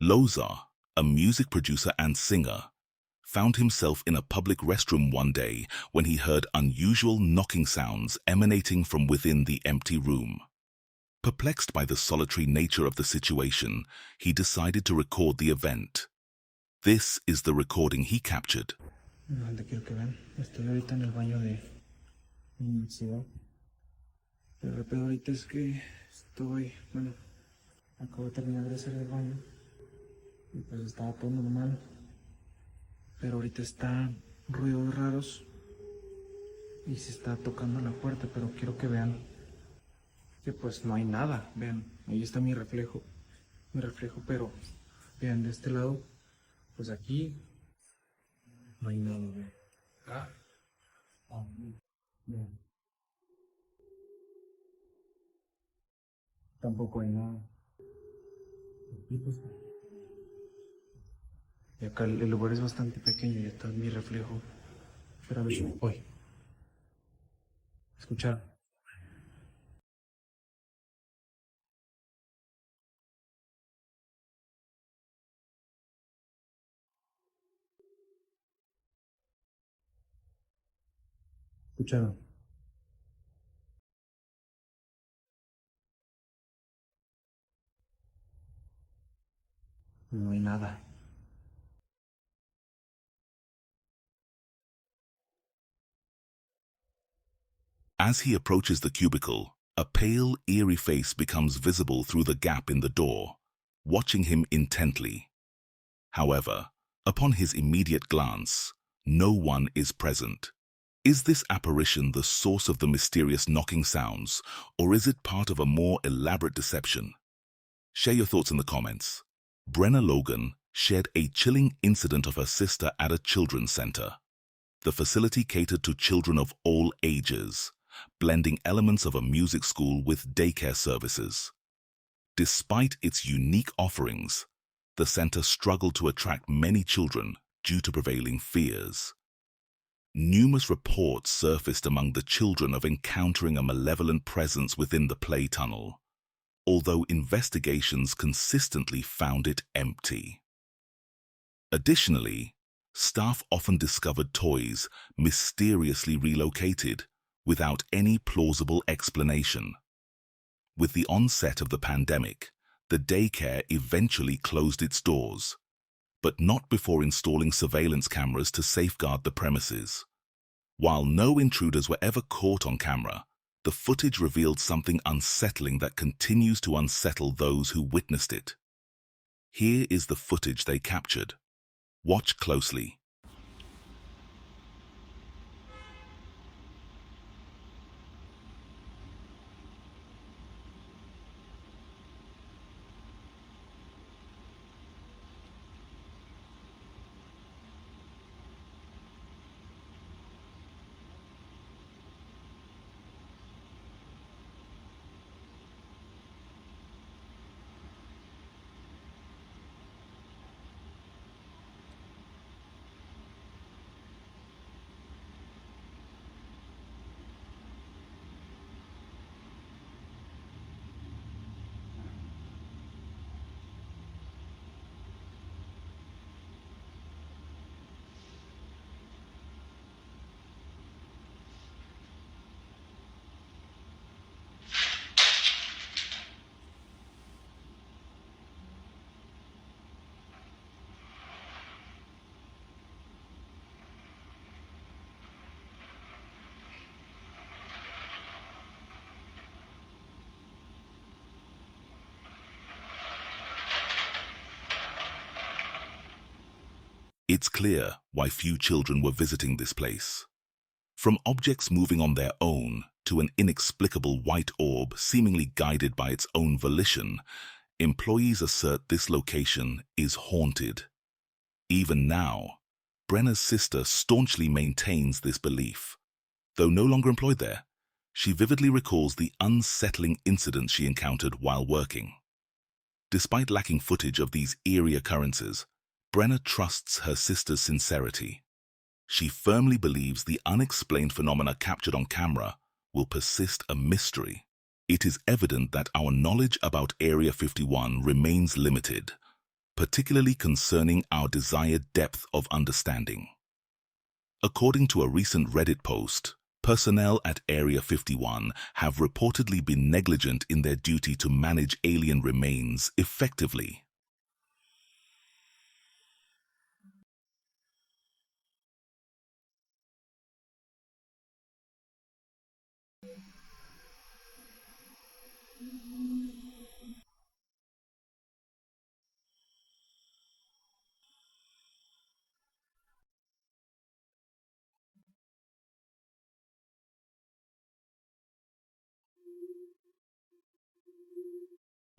Lozar, a music producer and singer, found himself in a public restroom one day when he heard unusual knocking sounds emanating from within the empty room. Perplexed by the solitary nature of the situation, he decided to record the event. This is the recording he captured. Te quiero que vean. Estoy ahorita en el baño de la universidad. El pedo ahorita es que acabo de terminar de hacer el baño y pues estaba todo normal. Pero ahorita está ruidos raros y se está tocando la puerta, pero quiero que vean que pues no hay nada. Vean, ahí está mi reflejo, pero vean de este lado, pues aquí no hay nada, vean. Vean. Tampoco hay nada. Aquí pues, y acá el lugar es bastante pequeño y está mi reflejo. Pero a ver, hoy. ¿Escucharon? ¿Escucharon? No hay nada. As he approaches the cubicle, a pale, eerie face becomes visible through the gap in the door, watching him intently. However, upon his immediate glance, no one is present. Is this apparition the source of the mysterious knocking sounds, or is it part of a more elaborate deception? Share your thoughts in the comments. Brenna Logan shared a chilling incident of her sister at a children's center. The facility catered to children of all ages, blending elements of a music school with daycare services. Despite its unique offerings, the center struggled to attract many children due to prevailing fears. Numerous reports surfaced among the children of encountering a malevolent presence within the play tunnel, although investigations consistently found it empty. Additionally, staff often discovered toys mysteriously relocated without any plausible explanation. With the onset of the pandemic, the daycare eventually closed its doors, but not before installing surveillance cameras to safeguard the premises. While no intruders were ever caught on camera, the footage revealed something unsettling that continues to unsettle those who witnessed it. Here is the footage they captured. Watch closely. It's clear why few children were visiting this place. From objects moving on their own to an inexplicable white orb seemingly guided by its own volition, employees assert this location is haunted. Even now, Brenna's sister staunchly maintains this belief. Though no longer employed there, she vividly recalls the unsettling incidents she encountered while working. Despite lacking footage of these eerie occurrences, Brenna trusts her sister's sincerity. She firmly believes the unexplained phenomena captured on camera will persist a mystery. It is evident that our knowledge about Area 51 remains limited, particularly concerning our desired depth of understanding. According to a recent Reddit post, personnel at Area 51 have reportedly been negligent in their duty to manage alien remains effectively.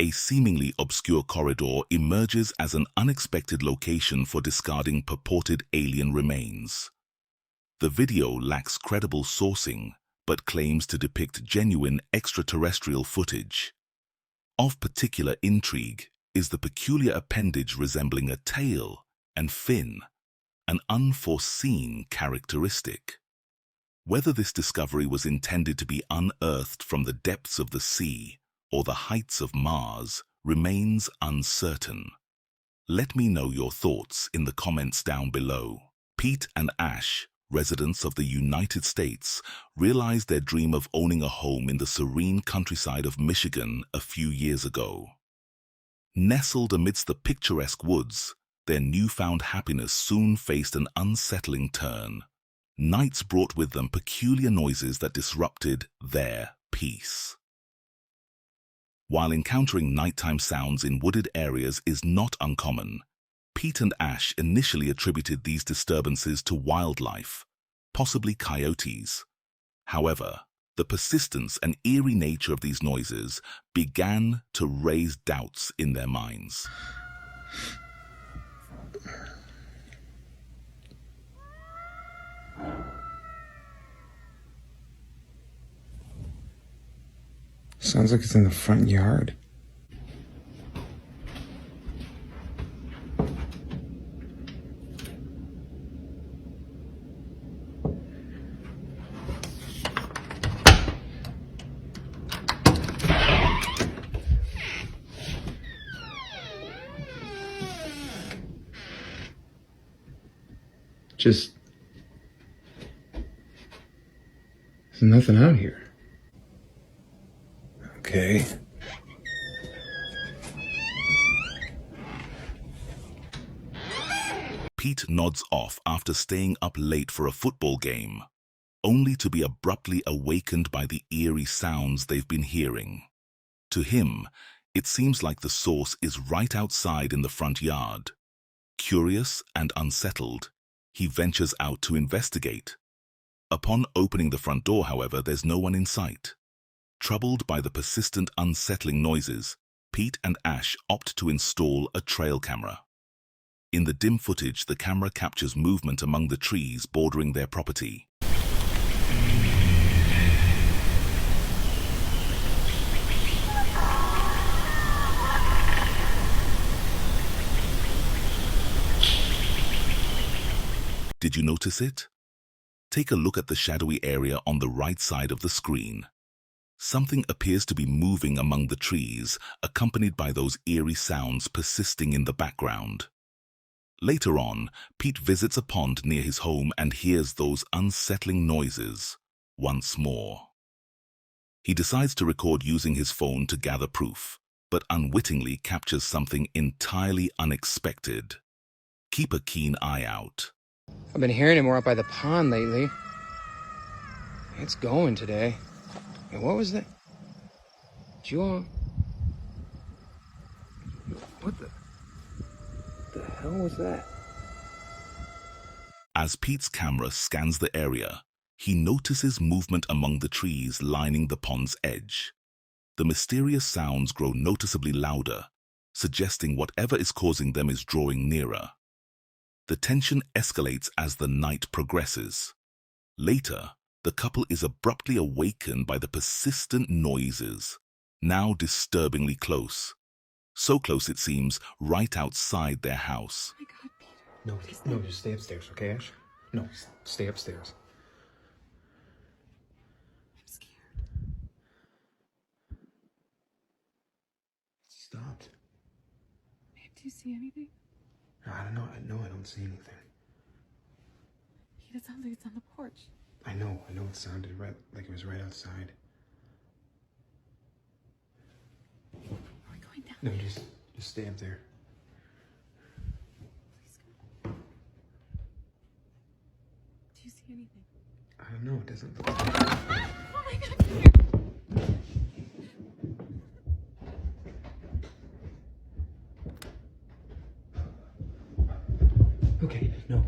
A seemingly obscure corridor emerges as an unexpected location for discarding purported alien remains. The video lacks credible sourcing, but claims to depict genuine extraterrestrial footage. Of particular intrigue is the peculiar appendage resembling a tail and fin, an unforeseen characteristic. Whether this discovery was intended to be unearthed from the depths of the sea or the heights of Mars remains uncertain. Let me know your thoughts in the comments down below. Pete and Ash, residents of the United States, realized their dream of owning a home in the serene countryside of Michigan a few years ago. Nestled amidst the picturesque woods, their newfound happiness soon faced an unsettling turn. Nights brought with them peculiar noises that disrupted their peace. While encountering nighttime sounds in wooded areas is not uncommon, Pete and Ash initially attributed these disturbances to wildlife, possibly coyotes. However, the persistence and eerie nature of these noises began to raise doubts in their minds. Sounds like it's in the front yard. Just... there's nothing out here. Okay. Pete nods off after staying up late for a football game, only to be abruptly awakened by the eerie sounds they've been hearing. To him, it seems like the source is right outside in the front yard. Curious and unsettled, he ventures out to investigate. Upon opening the front door, however, there's no one in sight. Troubled by the persistent, unsettling noises, Pete and Ash opt to install a trail camera. In the dim footage, the camera captures movement among the trees bordering their property. Did you notice it? Take a look at the shadowy area on the right side of the screen. Something appears to be moving among the trees, accompanied by those eerie sounds persisting in the background. Later on, Pete visits a pond near his home and hears those unsettling noises once more. He decides to record using his phone to gather proof, but unwittingly captures something entirely unexpected. Keep a keen eye out. I've been hearing it more up by the pond lately. It's going today. And what was that? Did you all... What the hell was that? As Pete's camera scans the area, he notices movement among the trees lining the pond's edge. The mysterious sounds grow noticeably louder, suggesting whatever is causing them is drawing nearer. The tension escalates as the night progresses. Later, the couple is abruptly awakened by the persistent noises, now disturbingly close. So close, it seems, right outside their house. Oh my God, Peter. No, just stay upstairs, okay, Ash? No, stay upstairs. I'm scared. Stopped. Babe, do you see anything? I don't see anything. Pete, it sounds like it's on the porch. I know it sounded right, like it was right outside. Are we going down? No, just stay up there. Please go. Do you see anything? I don't know, it doesn't look like... Oh my God, Peter! Okay, no,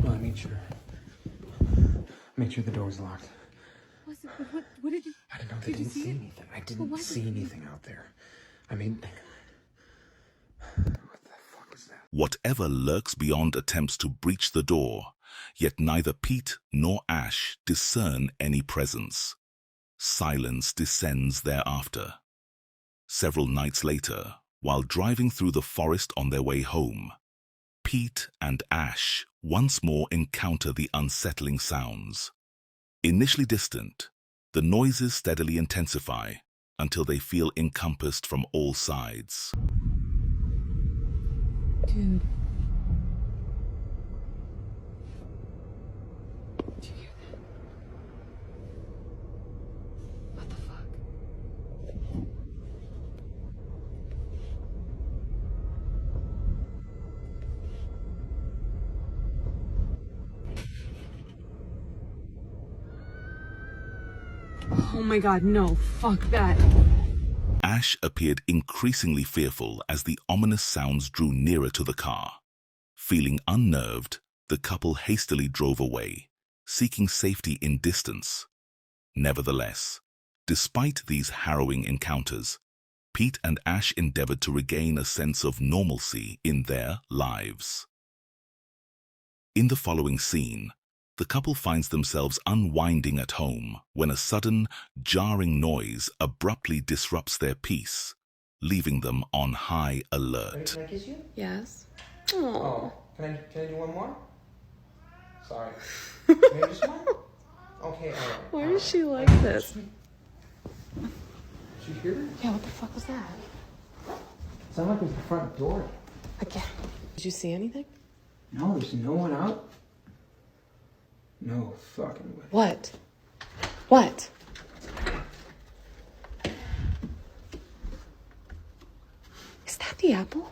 I made sure. Made sure the door was locked. What did you... I don't know, Did you see it? anything. I didn't see anything out there. I mean... What the fuck was that? Whatever lurks beyond attempts to breach the door, yet neither Pete nor Ash discern any presence. Silence descends thereafter. Several nights later, while driving through the forest on their way home, Pete and Ash once more encounter the unsettling sounds. Initially distant, the noises steadily intensify until they feel encompassed from all sides. Dude. Did you hear that? What the fuck? Oh my God, no, fuck that. Ash appeared increasingly fearful as the ominous sounds drew nearer to the car. Feeling unnerved, the couple hastily drove away, seeking safety in distance. Nevertheless, despite these harrowing encounters, Pete and Ash endeavored to regain a sense of normalcy in their lives. In the following scene, the couple finds themselves unwinding at home when a sudden, jarring noise abruptly disrupts their peace, leaving them on high alert. Can I kiss you? Yes. Oh, can I do one more? Sorry. Maybe just one? Okay, alright. Why is she like this? Did you hear her? Yeah, what the fuck was that? Sounded like it was the front door. Again. Did you see anything? No, there's no one out. No fucking way. What? What? Is that the apple?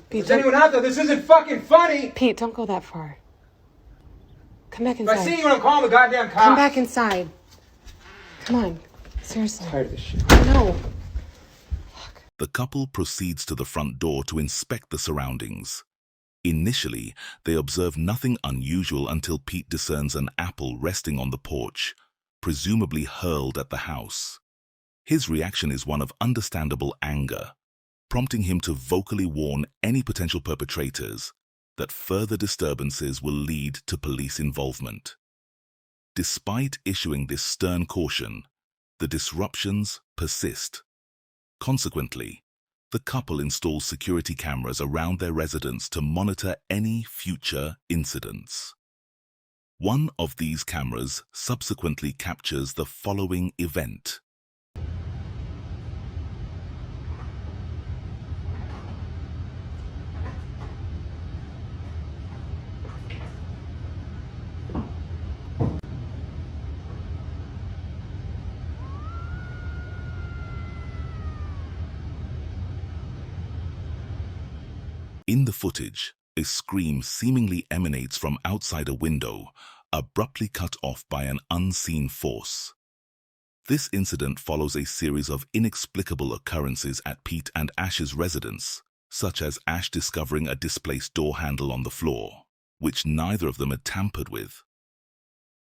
Pete, Is anyone out there? This isn't fucking funny! Pete, don't go that far. Come back If I inside. see you when I'm calling the goddamn cops. Come back inside. Come on. Seriously. I'm tired of this shit. No. The couple proceeds to the front door to inspect the surroundings. Initially, they observe nothing unusual until Pete discerns an apple resting on the porch, presumably hurled at the house. His reaction is one of understandable anger, prompting him to vocally warn any potential perpetrators that further disturbances will lead to police involvement. Despite issuing this stern caution, the disruptions persist. Consequently, the couple installs security cameras around their residence to monitor any future incidents. One of these cameras subsequently captures the following event. In the footage, a scream seemingly emanates from outside a window, abruptly cut off by an unseen force. This incident follows a series of inexplicable occurrences at Pete and Ash's residence, such as Ash discovering a displaced door handle on the floor, which neither of them had tampered with.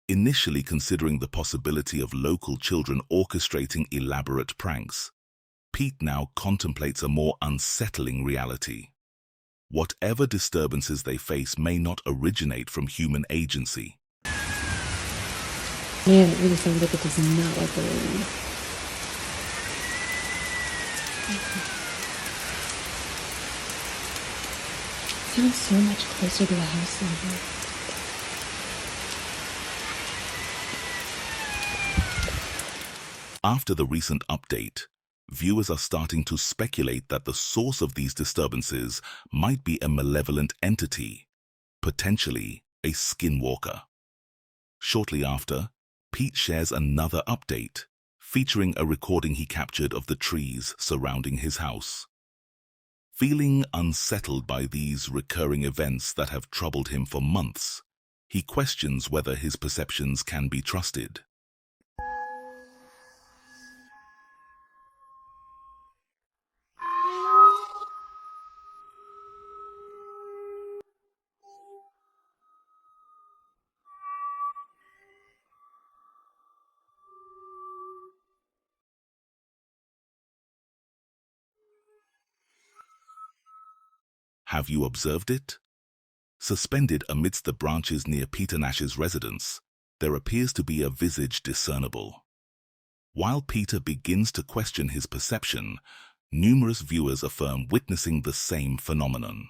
Initially considering the possibility of local children orchestrating elaborate pranks, Pete now contemplates a more unsettling reality. Whatever disturbances they face may not originate from human agency. Man, it really sounds like it does not like the rain. Feels so much closer to the house level. After the recent update, viewers are starting to speculate that the source of these disturbances might be a malevolent entity, potentially a skinwalker. Shortly after, Pete shares another update, featuring a recording he captured of the trees surrounding his house. Feeling unsettled by these recurring events that have troubled him for months, he questions whether his perceptions can be trusted. Have you observed it? Suspended amidst the branches near Peter Nash's residence, there appears to be a visage discernible. While Peter begins to question his perception, numerous viewers affirm witnessing the same phenomenon.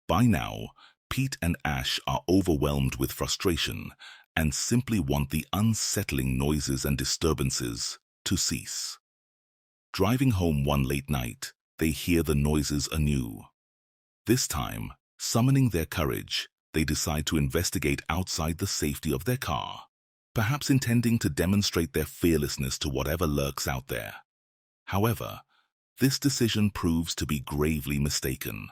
By now, Pete and Ash are overwhelmed with frustration and simply want the unsettling noises and disturbances to cease. Driving home one late night, they hear the noises anew. This time, summoning their courage, they decide to investigate outside the safety of their car, perhaps intending to demonstrate their fearlessness to whatever lurks out there. However, this decision proves to be gravely mistaken.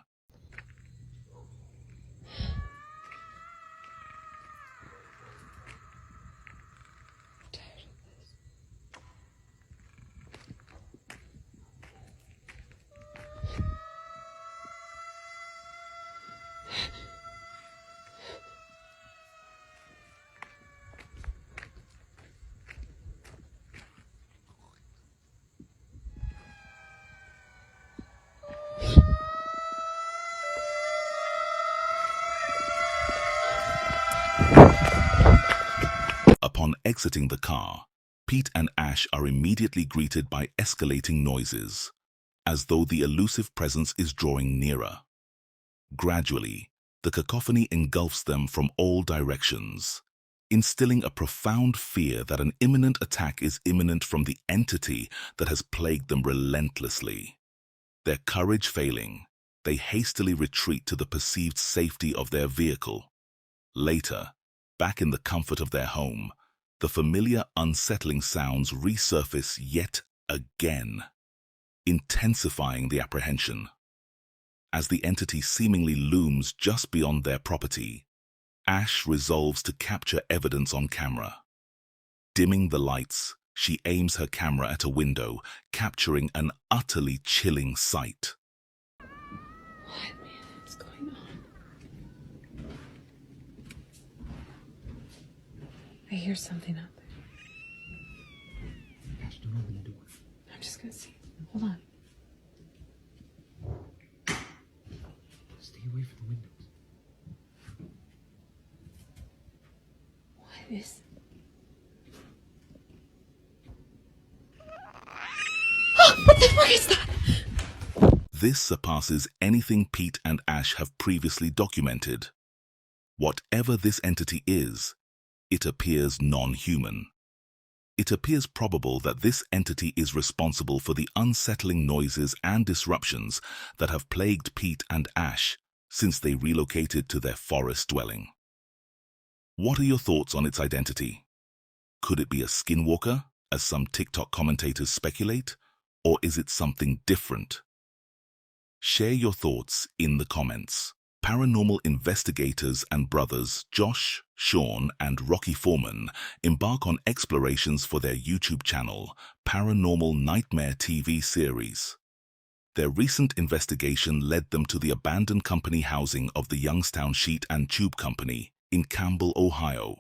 Upon exiting the car, Pete and Ash are immediately greeted by escalating noises, as though the elusive presence is drawing nearer. Gradually, the cacophony engulfs them from all directions, instilling a profound fear that an imminent attack is imminent from the entity that has plagued them relentlessly. Their courage failing, they hastily retreat to the perceived safety of their vehicle. Later, back in the comfort of their home, the familiar unsettling sounds resurface yet again, intensifying the apprehension. As the entity seemingly looms just beyond their property, Ash resolves to capture evidence on camera. Dimming the lights, she aims her camera at a window, capturing an utterly chilling sight. What, man? What's going on? I hear something out there. Ash, don't open the door. I'm just gonna see. Hold on. Stay away from the windows. What is... What the fuck is that? This surpasses anything Pete and Ash have previously documented. Whatever this entity is, it appears non-human. It appears probable that this entity is responsible for the unsettling noises and disruptions that have plagued Pete and Ash since they relocated to their forest dwelling. What are your thoughts on its identity? Could it be a skinwalker, as some TikTok commentators speculate, or is it something different? Share your thoughts in the comments. Paranormal investigators and brothers Josh, Sean, and Rocky Foreman embark on explorations for their YouTube channel, Paranormal Nightmare TV series. Their recent investigation led them to the abandoned company housing of the Youngstown Sheet and Tube Company in Campbell, Ohio.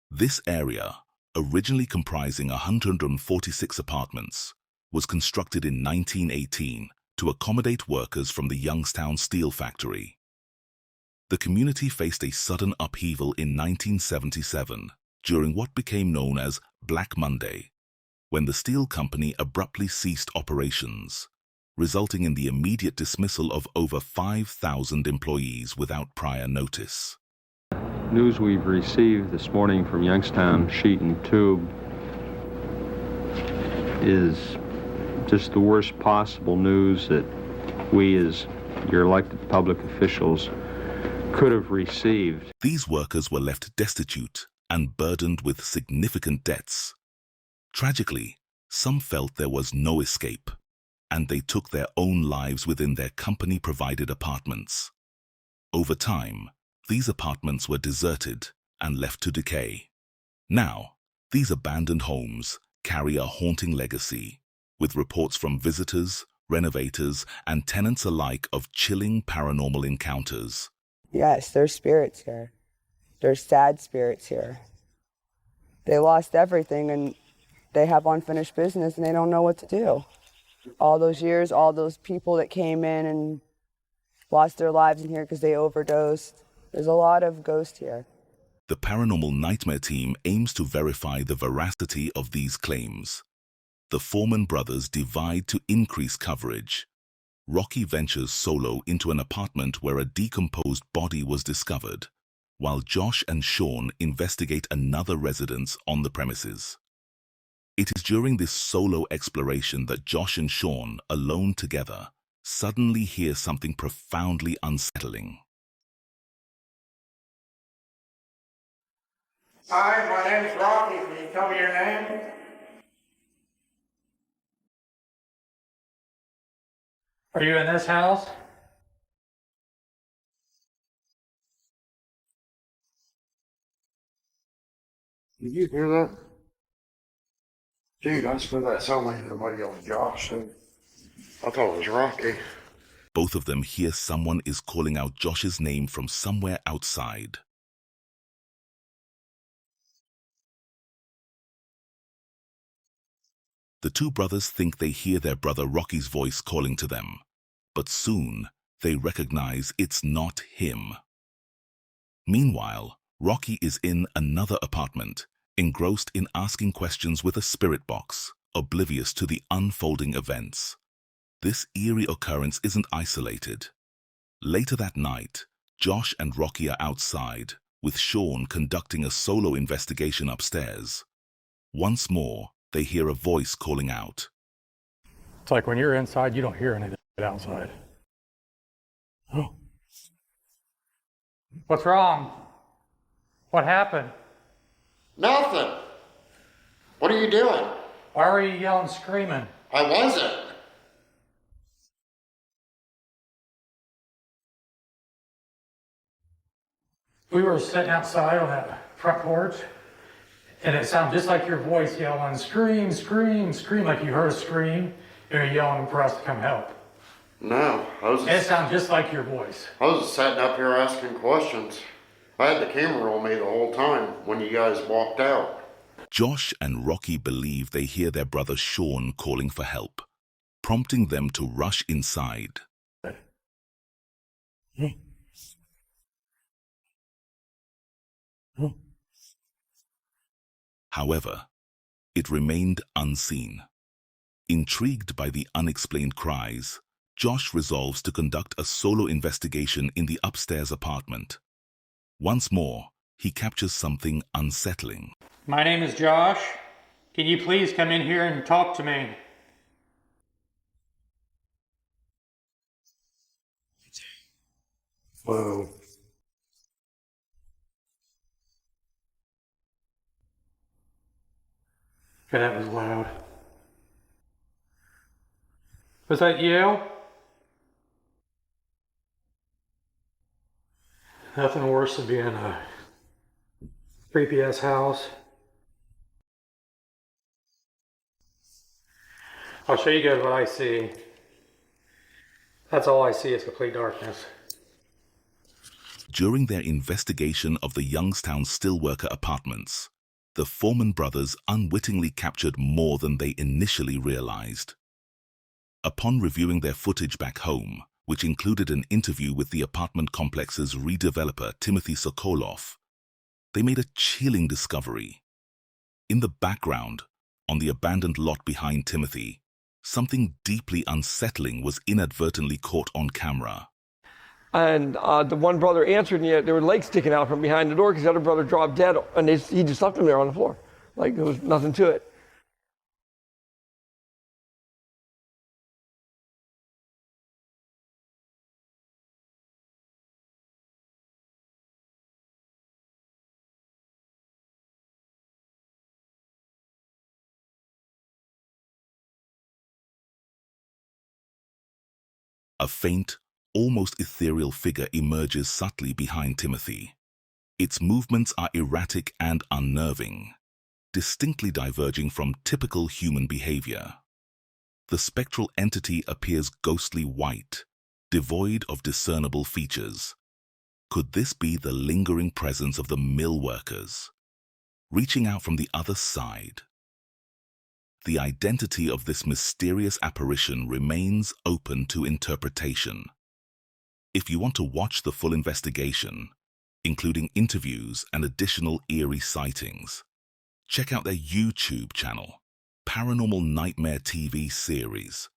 This area, originally comprising 146 apartments, was constructed in 1918 to accommodate workers from the Youngstown Steel Factory. The community faced a sudden upheaval in 1977 during what became known as Black Monday, when the steel company abruptly ceased operations, resulting in the immediate dismissal of over 5,000 employees without prior notice. News we've received this morning from Youngstown Sheet and Tube is just the worst possible news that we as your elected public officials could have received. These workers were left destitute and burdened with significant debts. Tragically, some felt there was no escape, and they took their own lives within their company-provided apartments. Over time, these apartments were deserted and left to decay. Now, these abandoned homes carry a haunting legacy, with reports from visitors, renovators, and tenants alike of chilling paranormal encounters. Yes, there's spirits here. There's sad spirits here. They lost everything and they have unfinished business and they don't know what to do. All those years, all those people that came in and lost their lives in here because they overdosed. There's a lot of ghosts here. The Paranormal Nightmare Team aims to verify the veracity of these claims. The Foreman brothers divide to increase coverage. Rocky ventures solo into an apartment where a decomposed body was discovered, while Josh and Sean investigate another residence on the premises. It is during this solo exploration that Josh and Sean, alone together, suddenly hear something profoundly unsettling. Hi, my name is Rocky. Can you tell me your name? Are you in this house? Did you hear that? Dude, I swear that sounded like somebody yelling Josh. I thought it was Rocky. Both of them hear someone is calling out Josh's name from somewhere outside. The two brothers think they hear their brother Rocky's voice calling to them, but soon they recognize it's not him. Meanwhile, Rocky is in another apartment, engrossed in asking questions with a spirit box, oblivious to the unfolding events. This eerie occurrence isn't isolated. Later that night, Josh and Rocky are outside, with Sean conducting a solo investigation upstairs. Once more, they hear a voice calling out. It's like when you're inside, you don't hear anything outside. Oh. What's wrong? What happened? Nothing. What are you doing? Why were you yelling, screaming? I wasn't. We were sitting outside on that front porch, and it sounded just like your voice yelling, scream, scream, scream, like you heard a scream, and you're yelling for us to come help. No, And it sounded just like your voice. I was sitting up here asking questions. I had the camera on me the whole time when you guys walked out. Josh and Rocky believe they hear their brother Sean calling for help, prompting them to rush inside. However, it remained unseen. Intrigued by the unexplained cries, Josh resolves to conduct a solo investigation in the upstairs apartment. Once more, he captures something unsettling. My name is Josh. Can you please come in here and talk to me? Whoa. Okay, that was loud. Was that you? Nothing worse than being in a creepy ass house. I'll show you guys what I see. That's all I see is complete darkness. During their investigation of the Youngstown Steelworker apartments, the Foreman brothers unwittingly captured more than they initially realized. Upon reviewing their footage back home, which included an interview with the apartment complex's redeveloper Timothy Sokolov, they made a chilling discovery. In the background, on the abandoned lot behind Timothy, something deeply unsettling was inadvertently caught on camera. And the one brother answered, and there were legs sticking out from behind the door because the other brother dropped dead, and he just left him there on the floor. Like there was nothing to it. A faint, almost ethereal figure emerges subtly behind Timothy. Its movements are erratic and unnerving, distinctly diverging from typical human behavior. The spectral entity appears ghostly white, devoid of discernible features. Could this be the lingering presence of the mill workers, reaching out from the other side? The identity of this mysterious apparition remains open to interpretation. If you want to watch the full investigation, including interviews and additional eerie sightings, check out their YouTube channel, Paranormal Nightmare TV series.